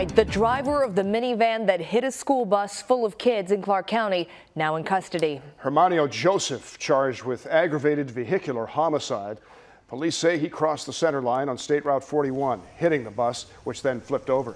The driver of the minivan that hit a school bus full of kids in Clark County now in custody. Hermanio Joseph charged with aggravated vehicular homicide. Police say he crossed the center line on State Route 41, hitting the bus, which then flipped over.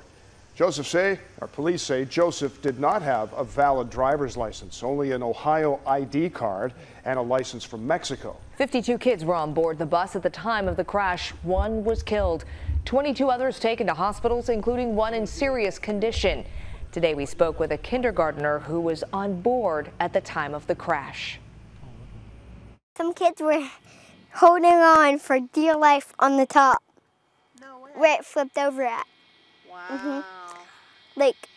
Police say Joseph did not have a valid driver's license, only an Ohio ID card and a license from Mexico. 52 kids were on board the bus at the time of the crash. One was killed. 22 others taken to hospitals, including one in serious condition. Today we spoke with a kindergartner who was on board at the time of the crash. Some kids were holding on for dear life on the top, where it flipped over at. Wow. Like,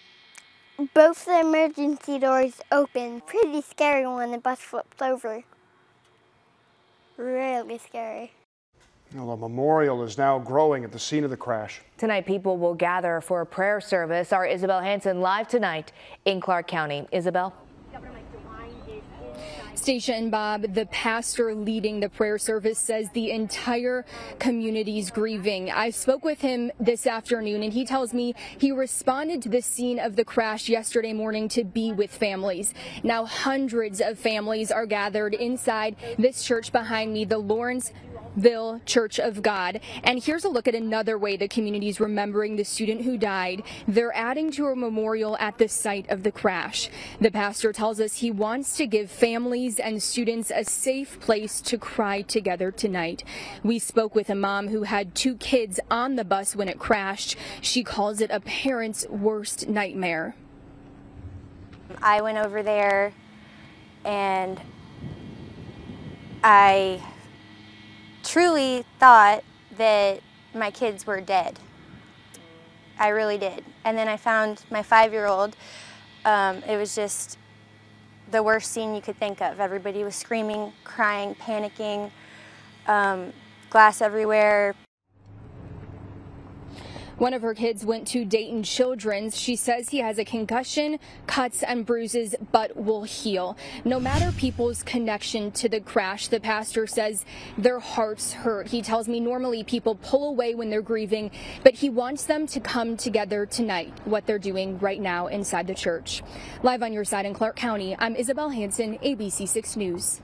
both the emergency doors open. Pretty scary when the bus flips over. Really scary. Well, a memorial is now growing at the scene of the crash. Tonight, people will gather for a prayer service. Our Isabel Hansen live tonight in Clark County. Isabel? Stacia and Bob, the pastor leading the prayer service, says the entire community's grieving. I spoke with him this afternoon, and he tells me he responded to the scene of the crash yesterday morning to be with families. Now hundreds of families are gathered inside this church behind me, the Lawrenceville Church of God. And here's a look at another way the community's remembering the student who died. They're adding to a memorial at the site of the crash. The pastor tells us he wants to give families and students a safe place to cry together tonight. We spoke with a mom who had 2 kids on the bus when it crashed. She calls it a parent's worst nightmare. I went over there and I truly thought that my kids were dead. I really did. And then I found my 5-year-old. It was just the worst scene you could think of. Everybody was screaming, crying, panicking, glass everywhere. One of her kids went to Dayton Children's. She says he has a concussion, cuts and bruises, but will heal. No matter people's connection to the crash, the pastor says their hearts hurt. He tells me normally people pull away when they're grieving, but he wants them to come together tonight, what they're doing right now inside the church. Live on your side in Clark County, I'm Isabel Hansen, ABC 6 News.